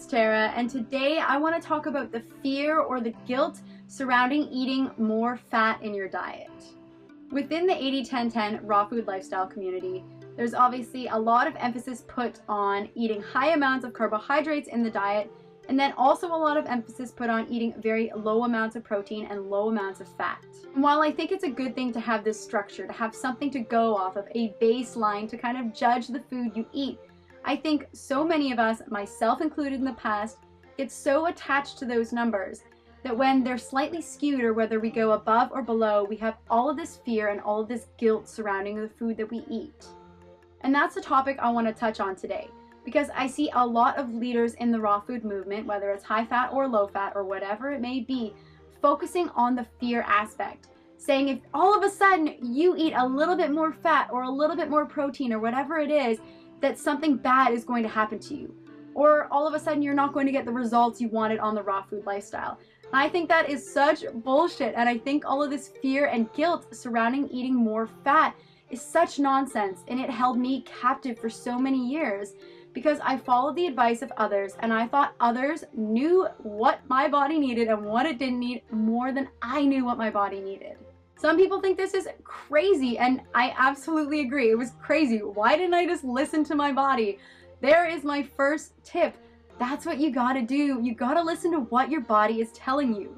it's Tara, and today I want to talk about the fear or the guilt surrounding eating more fat in your diet. Within the 80-10-10 raw food lifestyle community, there's obviously a lot of emphasis put on eating high amounts of carbohydrates in the diet, and then also a lot of emphasis put on eating very low amounts of protein and low amounts of fat. And while I think it's a good thing to have this structure, to have something to go off of, a baseline to kind of judge the food you eat, I think so many of us, myself included in the past, get so attached to those numbers that when they're slightly skewed or whether we go above or below, we have all of this fear and all of this guilt surrounding the food that we eat. And that's the topic I want to touch on today, because I see a lot of leaders in the raw food movement, whether it's high fat or low fat or whatever it may be, focusing on the fear aspect, saying if all of a sudden you eat a little bit more fat or a little bit more protein or whatever it is, that something bad is going to happen to you, or all of a sudden you're not going to get the results you wanted on the raw food lifestyle. And I think that is such bullshit, and I think all of this fear and guilt surrounding eating more fat is such nonsense, and it held me captive for so many years because I followed the advice of others and I thought others knew what my body needed and what it didn't need more than I knew what my body needed. Some people think this is crazy, and I absolutely agree. It was crazy. Why didn't I just listen to my body? There is my first tip. That's what you gotta do. You gotta listen to what your body is telling you.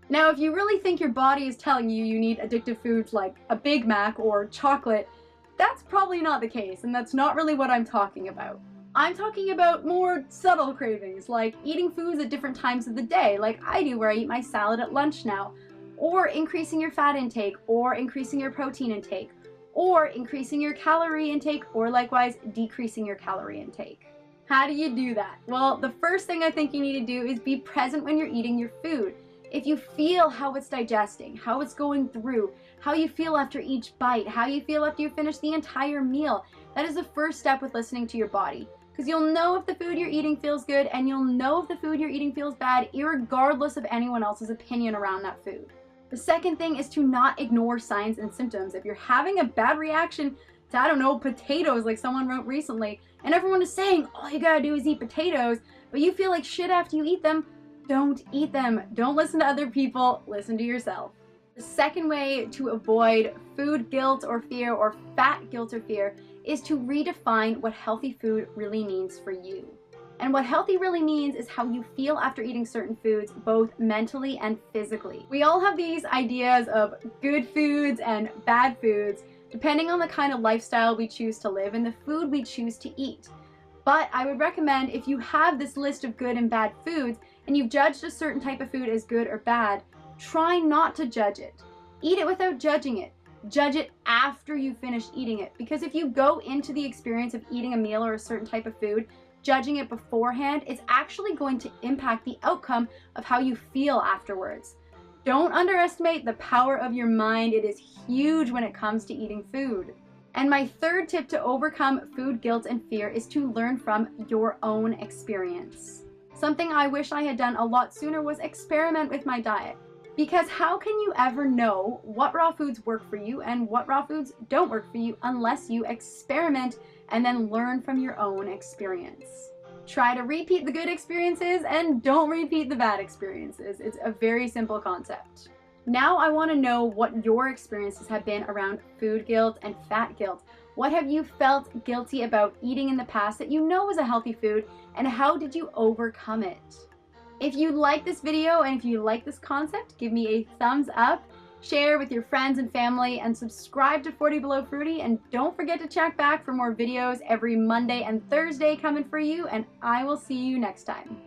Now, if you really think your body is telling you you need addictive foods like a Big Mac or chocolate, that's probably not the case, and that's not really what I'm talking about. I'm talking about more subtle cravings, like eating foods at different times of the day, like I do where I eat my salad at lunch now, or increasing your fat intake, or increasing your protein intake, or increasing your calorie intake, or likewise decreasing your calorie intake. How do you do that? Well, the first thing I think you need to do is be present when you're eating your food. If you feel how it's digesting, how it's going through, how you feel after each bite, how you feel after you finish the entire meal, that is the first step with listening to your body. Because you'll know if the food you're eating feels good, and you'll know if the food you're eating feels bad, irregardless of anyone else's opinion around that food. The second thing is to not ignore signs and symptoms. If you're having a bad reaction to, I don't know, potatoes like someone wrote recently, and everyone is saying all you gotta do is eat potatoes, but you feel like shit after you eat them, don't eat them. Don't listen to other people, listen to yourself. The second way to avoid food guilt or fear, or fat guilt or fear, is to redefine what healthy food really means for you. And what healthy really means is how you feel after eating certain foods, both mentally and physically. We all have these ideas of good foods and bad foods, depending on the kind of lifestyle we choose to live and the food we choose to eat. But I would recommend, if you have this list of good and bad foods, and you've judged a certain type of food as good or bad, try not to judge it. Eat it without judging it. Judge it after you finish eating it. Because if you go into the experience of eating a meal or a certain type of food, judging it beforehand, it's actually going to impact the outcome of how you feel afterwards. Don't underestimate the power of your mind. It is huge when it comes to eating food. And my third tip to overcome food guilt and fear is to learn from your own experience. Something I wish I had done a lot sooner was experiment with my diet. Because how can you ever know what raw foods work for you and what raw foods don't work for you unless you experiment and then learn from your own experience? Try to repeat the good experiences and don't repeat the bad experiences. It's a very simple concept. Now I want to know what your experiences have been around food guilt and fat guilt. What have you felt guilty about eating in the past that you know was a healthy food, and how did you overcome it? If you like this video and if you like this concept, give me a thumbs up, share with your friends and family, and subscribe to 40BelowFruity, and don't forget to check back for more videos every Monday and Thursday coming for you, and I will see you next time.